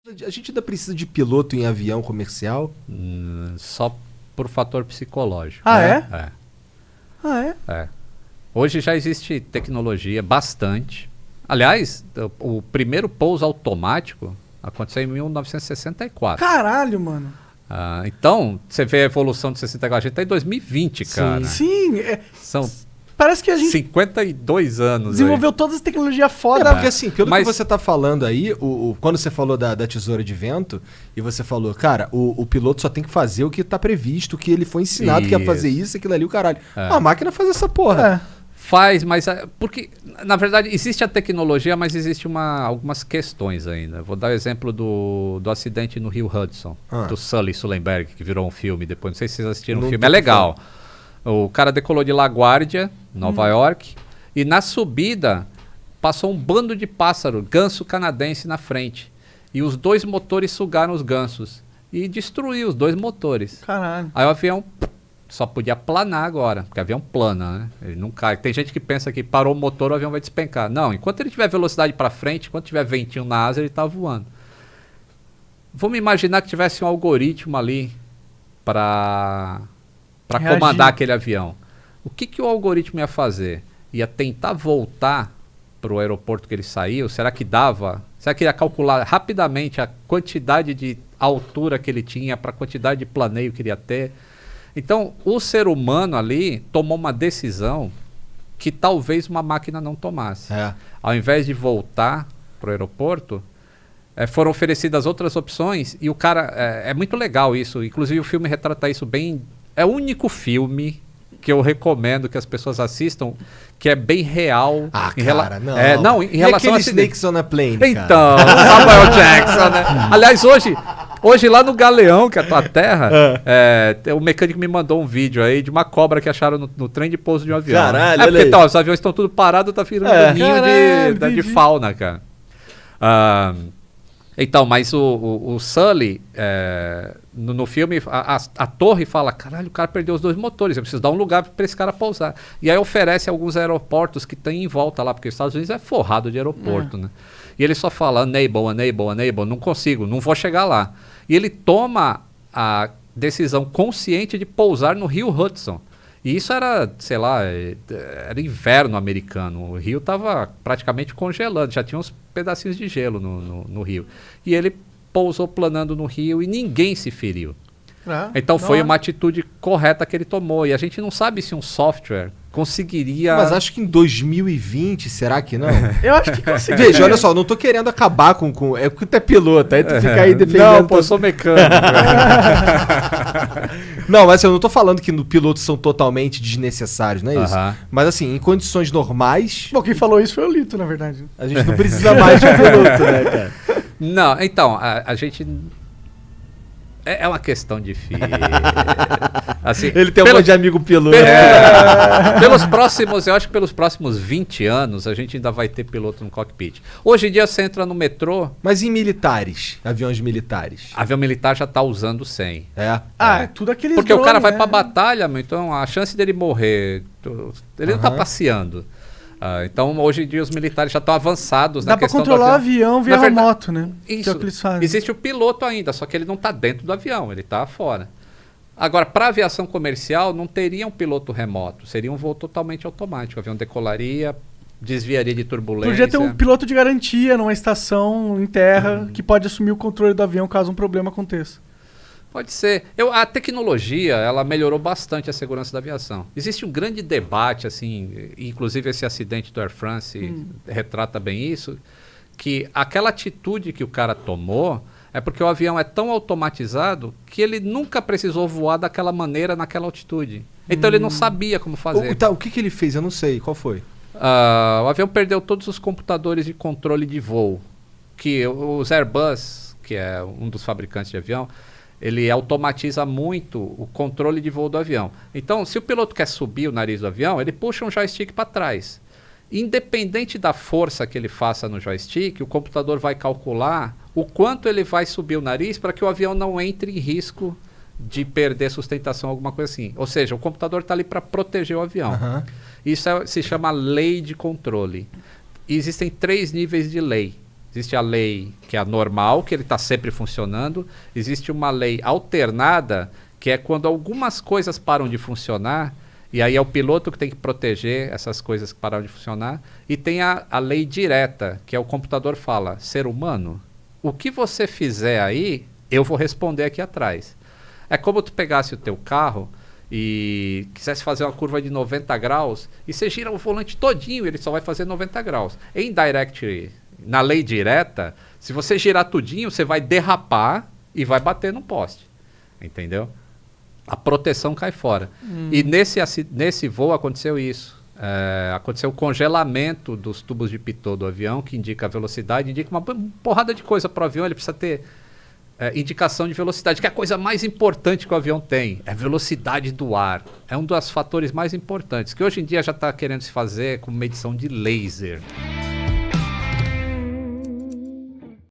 A gente ainda precisa de piloto em avião comercial? Só por fator psicológico. Ah, né? é? Ah, é? É. Hoje já existe tecnologia bastante. Aliás, o primeiro pouso automático aconteceu em 1964. Caralho, mano. Então, você vê a evolução de 64. A gente está em 2020, cara. Sim, São parece que a gente 52 anos. desenvolveu todas as tecnologias foda. Porque assim, pelo que você tá falando aí, quando você falou da tesoura de vento, e você falou, cara, o piloto só tem que fazer o que tá previsto, o que ele foi ensinado que ia fazer isso, aquilo ali, o caralho. A máquina faz essa porra. Faz, mas porque, na verdade, existe a tecnologia, mas existe algumas questões ainda. Vou dar o exemplo do acidente no Rio Hudson, do Sully Sullenberg, que virou um filme depois. Não sei se vocês assistiram o filme, é legal. O cara decolou de LaGuardia, Nova York, e na subida passou um bando de pássaro, ganso canadense na frente. E os dois motores sugaram os gansos. E destruiu os dois motores. Caralho. Aí o avião só podia planar agora, porque o avião plana, né? Ele não cai. Tem gente que pensa que parou o motor, o avião vai despencar. Não, enquanto ele tiver velocidade para frente, enquanto tiver ventinho na asa, ele tá voando. Vamos imaginar que tivesse um algoritmo ali para comandar aquele avião. O que o algoritmo ia fazer? Ia tentar voltar para o aeroporto que ele saiu? Será que dava? Será que ia calcular rapidamente a quantidade de altura que ele tinha para a quantidade de planeio que ele ia ter? Então, o ser humano ali tomou uma decisão que talvez uma máquina não tomasse. Ao invés de voltar para o aeroporto, foram oferecidas outras opções e o cara... É muito legal isso. Inclusive, o filme retrata isso bem... É o único filme que eu recomendo que as pessoas assistam que é bem real. Não. Em relação a Snakes on a Plane, então, Samuel Jackson, né? Aliás, hoje lá no Galeão, que é a tua terra, o mecânico me mandou um vídeo aí de uma cobra que acharam no trem de pouso de um avião. Caralho, porque então, os aviões estão tudo parados, tá virando ninho de fauna, cara. Então, mas o Sully, no filme, a torre fala, caralho, o cara perdeu os dois motores, eu preciso dar um lugar para esse cara pousar. E aí oferece alguns aeroportos que tem em volta lá, porque os Estados Unidos é forrado de aeroporto, né? E ele só fala, unable, não consigo, não vou chegar lá. E ele toma a decisão consciente de pousar no Rio Hudson. E isso era, sei lá, era inverno americano. O rio estava praticamente congelando, já tinha uns pedacinhos de gelo no rio. E ele pousou planando no rio e ninguém se feriu. Então foi uma atitude correta que ele tomou. E a gente não sabe se um software conseguiria... Mas acho que em 2020, será que não? Eu acho que conseguiria. Veja, olha só, não tô querendo acabar com... É porque tu é piloto, aí tu fica aí defendendo... Não, pô, eu sou mecânico. Não, mas assim, eu não tô falando que pilotos são totalmente desnecessários, não é isso? Mas assim, em condições normais... Bom, quem falou isso foi o Lito, na verdade. A gente não precisa mais de um piloto, né, cara? Não, então, a gente... É uma questão difícil. Assim, ele tem um monte de amigo piloto. Eu acho que pelos próximos 20 anos a gente ainda vai ter piloto no cockpit. Hoje em dia você entra no metrô... Mas em militares? Aviões militares? Avião militar já está usando 100. É tudo aqueles porque drones, o cara vai pra batalha, então a chance dele morrer... Ele não tá passeando. Então, hoje em dia, os militares já estão avançados na questão do avião. Dá pra controlar o avião via remoto, né? Isso. Que é o que eles fazem. Existe o piloto ainda, só que ele não está dentro do avião, ele está fora. Agora, para aviação comercial, não teria um piloto remoto, seria um voo totalmente automático. O avião decolaria, desviaria de turbulência. Podia ter um piloto de garantia numa estação em terra que pode assumir o controle do avião caso um problema aconteça. Pode ser. A tecnologia, ela melhorou bastante a segurança da aviação. Existe um grande debate, assim, inclusive esse acidente do Air France retrata bem isso, que aquela atitude que o cara tomou é porque o avião é tão automatizado que ele nunca precisou voar daquela maneira, naquela altitude. Então ele não sabia como fazer. O que ele fez? Eu não sei. Qual foi? O avião perdeu todos os computadores de controle de voo. Que os Airbus, que é um dos fabricantes de avião, ele automatiza muito o controle de voo do avião. Então, se o piloto quer subir o nariz do avião, ele puxa um joystick para trás. Independente da força que ele faça no joystick, o computador vai calcular o quanto ele vai subir o nariz para que o avião não entre em risco de perder sustentação, alguma coisa assim. Ou seja, o computador está ali para proteger o avião. Isso se chama lei de controle. E existem 3 níveis de lei. Existe a lei que é a normal, que ele está sempre funcionando. Existe uma lei alternada, que é quando algumas coisas param de funcionar, e aí é o piloto que tem que proteger essas coisas que pararam de funcionar. E tem a lei direta, que é o computador fala, ser humano, o que você fizer aí, eu vou responder aqui atrás. É como tu pegasse o teu carro e quisesse fazer uma curva de 90 graus e você gira o volante todinho, ele só vai fazer 90 graus. Em direct, na lei direta, se você girar tudinho, você vai derrapar e vai bater no poste. Entendeu? A proteção cai fora. E nesse voo aconteceu isso. Aconteceu o congelamento dos tubos de pitot do avião, que indica a velocidade, indica uma porrada de coisa para o avião. Ele precisa ter indicação de velocidade, que é a coisa mais importante que o avião tem. É a velocidade do ar. É um dos fatores mais importantes, que hoje em dia já está querendo se fazer com medição de laser.